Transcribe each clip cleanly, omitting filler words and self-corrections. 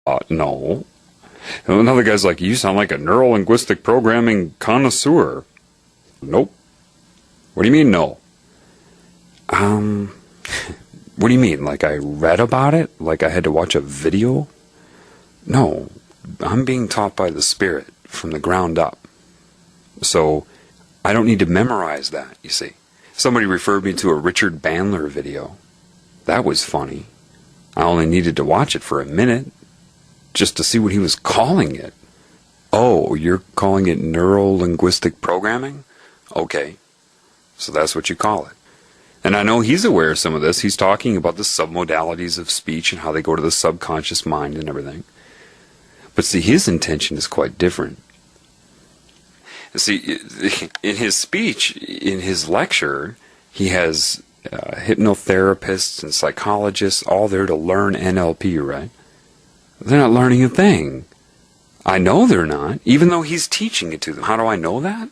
No. And another guy's like, you sound like a neuro-linguistic programming connoisseur. Nope. What do you mean, no? What do you mean? Like I read about it? Like I had to watch a video? No. I'm being taught by the Spirit from the ground up. So I don't need to memorize that, you see. Somebody referred me to a Richard Bandler video. That was funny. I only needed to watch it for a minute just to see what he was calling it. Oh, you're calling it neuro-linguistic programming? Okay. So that's what you call it. And I know he's aware of some of this. He's talking about the submodalities of speech and how they go to the subconscious mind and everything. But see, his intention is quite different. See, in his speech, in his lecture, he has hypnotherapists and psychologists all there to learn NLP, right? They're not learning a thing. I know they're not, even though he's teaching it to them. How do I know that?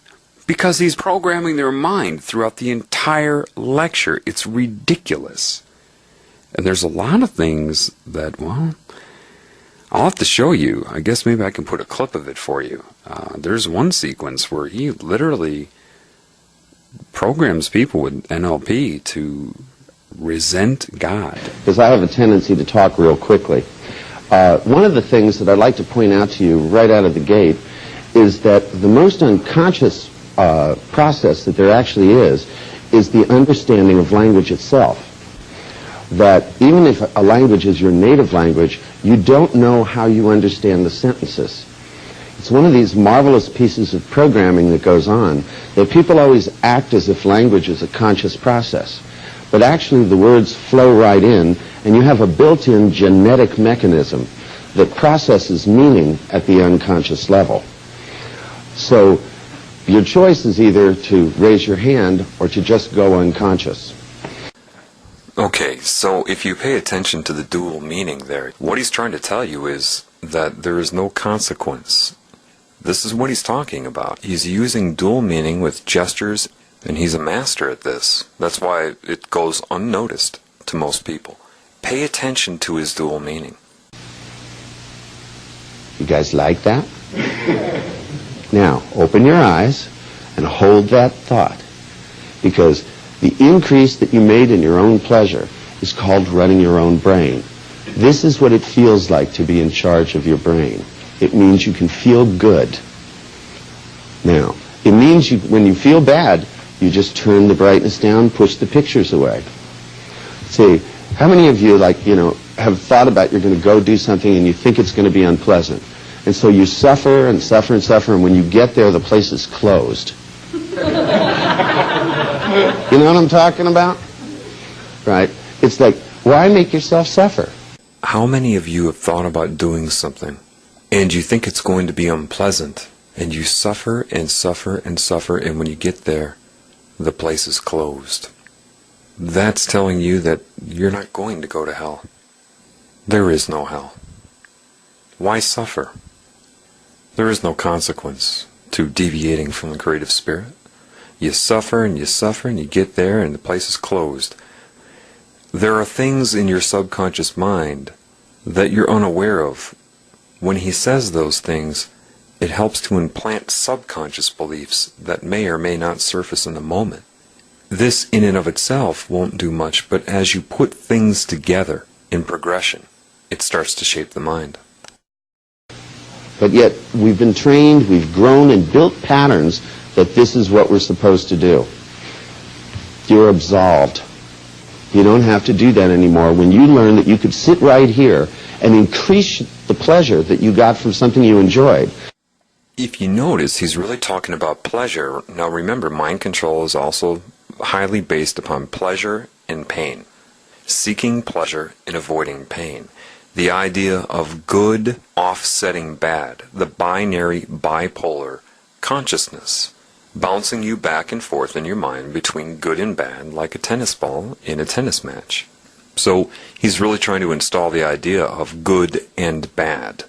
Because he's programming their mind throughout the entire lecture. It's ridiculous. And there's a lot of things that, well, I'll have to show you. I guess maybe I can put a clip of it for you. There's one sequence where he literally programs people with NLP to resent God. Because I have a tendency to talk real quickly. One of the things that I'd like to point out to you right out of the gate is that the most unconscious process that there actually is the understanding of language itself. That even if a language is your native language, you don't know how you understand the sentences. It's one of these marvelous pieces of programming that goes on, that people always act as if language is a conscious process. But actually the words flow right in, and you have a built-in genetic mechanism that processes meaning at the unconscious level. So your choice is either to raise your hand or to just go unconscious. Okay, so if you pay attention to the dual meaning there, what he's trying to tell you is that there is no consequence. This is what he's talking about. He's using dual meaning with gestures, and he's a master at this. That's why it goes unnoticed to most people. Pay attention to his dual meaning. You guys like that? Now, open your eyes and hold that thought, because the increase that you made in your own pleasure is called running your own brain. This is what it feels like to be in charge of your brain. It means you can feel good. Now, it means when you feel bad, you just turn the brightness down, push the pictures away. See, how many of you, have thought about you're going to go do something and you think it's going to be unpleasant? And so you suffer and suffer and suffer, and when you get there, the place is closed. You know what I'm talking about? Right? It's like, why make yourself suffer? How many of you have thought about doing something, and you think it's going to be unpleasant, and you suffer and suffer and suffer, and when you get there, the place is closed? That's telling you that you're not going to go to hell. There is no hell. Why suffer? There is no consequence to deviating from the creative spirit. You suffer and you suffer and you get there and the place is closed. There are things in your subconscious mind that you're unaware of. When he says those things, it helps to implant subconscious beliefs that may or may not surface in the moment. This in and of itself won't do much, but as you put things together in progression, it starts to shape the mind. But yet we've been trained, we've grown and built patterns that this is what we're supposed to do. You're absolved. You don't have to do that anymore when you learn that you could sit right here and increase the pleasure that you got from something you enjoyed. If you notice, he's really talking about pleasure. Now remember, mind control is also highly based upon pleasure and pain. Seeking pleasure and avoiding pain. The idea of good offsetting bad. The binary bipolar consciousness. Bouncing you back and forth in your mind between good and bad like a tennis ball in a tennis match. So he's really trying to install the idea of good and bad,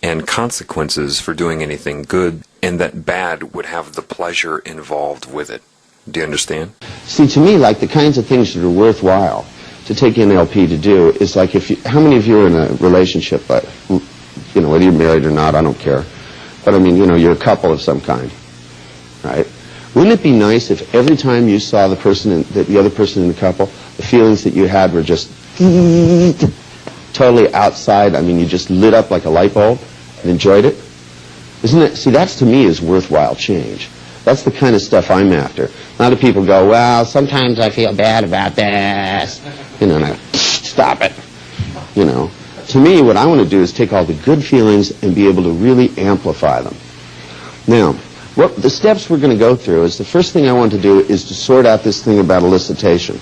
and consequences for doing anything good, and that bad would have the pleasure involved with it. Do you understand? See, to me, like the kinds of things that are worthwhile, to take NLP to do is like how many of you are in a relationship, you know, whether you're married or not, I don't care. But I mean, you know, you're a couple of some kind, right? Wouldn't it be nice if every time you saw the other person in the couple, the feelings that you had were just totally outside? I mean, you just lit up like a light bulb and enjoyed it? Isn't it? See, that's to me is worthwhile change. That's the kind of stuff I'm after. A lot of people go, well, sometimes I feel bad about this. You know, and I stop it. You know. To me, what I want to do is take all the good feelings and be able to really amplify them. Now, what the steps we're going to go through is the first thing I want to do is to sort out this thing about elicitation.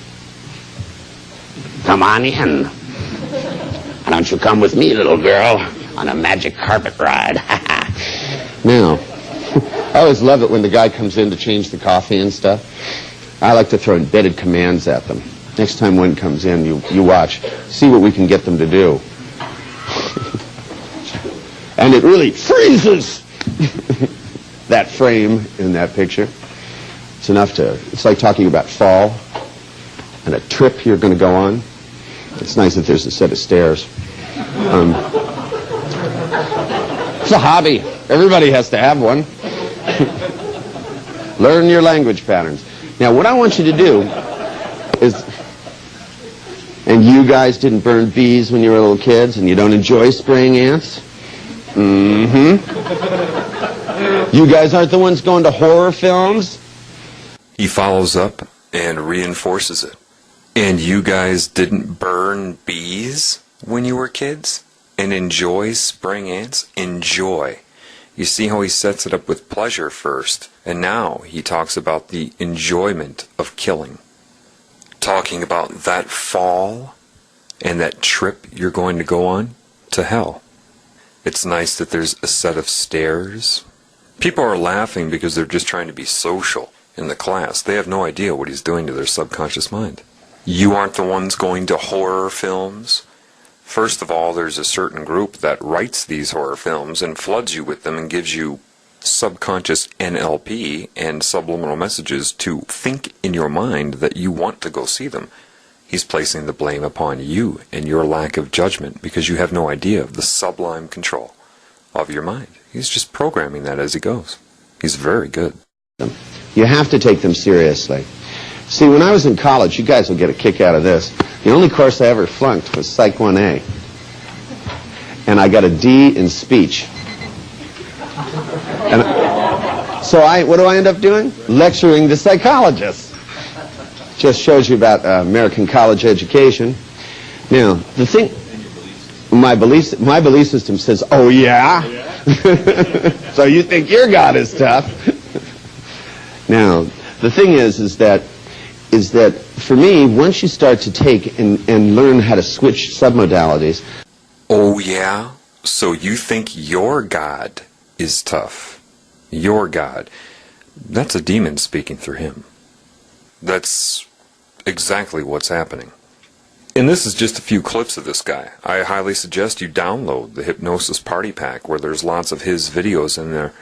Come on in. Why don't you come with me, little girl, on a magic carpet ride? Now, I always love it when the guy comes in to change the coffee and stuff. I like to throw embedded commands at them. Next time one comes in, you watch. See what we can get them to do. And it really freezes that frame in that picture. It's enough to, it's like talking about fall and a trip you're going to go on. It's nice that there's a set of stairs. It's a hobby. Everybody has to have one. Learn your language patterns. Now, what I want you to do is, and you guys didn't burn bees when you were little kids, and you don't enjoy spraying ants? Mm-hmm. You guys aren't the ones going to horror films? He follows up and reinforces it. And you guys didn't burn bees when you were kids? And enjoy spraying ants? Enjoy. You see how he sets it up with pleasure first, and now he talks about the enjoyment of killing. Talking about that fall and that trip you're going to go on to hell. It's nice that there's a set of stairs. People are laughing because they're just trying to be social in the class. They have no idea what he's doing to their subconscious mind. You aren't the ones going to horror films. First of all, there's a certain group that writes these horror films and floods you with them and gives you subconscious NLP and subliminal messages to think in your mind that you want to go see them. He's placing the blame upon you and your lack of judgment because you have no idea of the sublime control of your mind. He's just programming that as he goes. He's very good. You have to take them seriously. See, when I was in college, you guys will get a kick out of this. The only course I ever flunked was Psych 1A. And I got a D in speech. And so what do I end up doing? Lecturing the psychologists. Just shows you about American college education. Now, the thing, my belief system says, oh yeah? So you think your God is tough? Now, the thing is that for me, once you start to take and learn how to switch submodalities. Oh yeah? So you think your God is tough? Your God. That's a demon speaking through him. That's exactly what's happening. And this is just a few clips of this guy. I highly suggest you download the Hypnosis Party Pack where there's lots of his videos in there.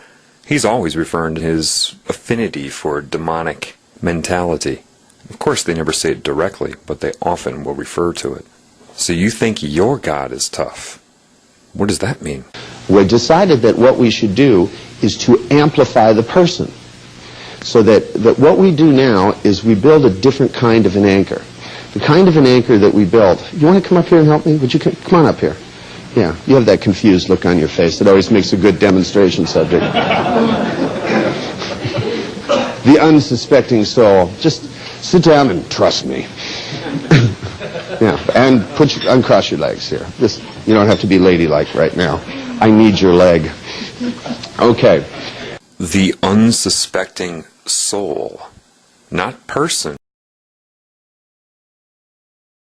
He's always referring to his affinity for demonic mentality. Of course, they never say it directly, but they often will refer to it. So you think your God is tough. What does that mean? We decided that what we should do is to amplify the person. So that what we do now is we build a different kind of an anchor. The kind of an anchor that we built. You want to come up here and help me? Would you come on up here? Yeah, you have that confused look on your face that always makes a good demonstration subject. The unsuspecting soul. Just sit down and trust me. Yeah, and uncross your legs here. You don't have to be ladylike right now. I need your leg. Okay. The unsuspecting soul, not person.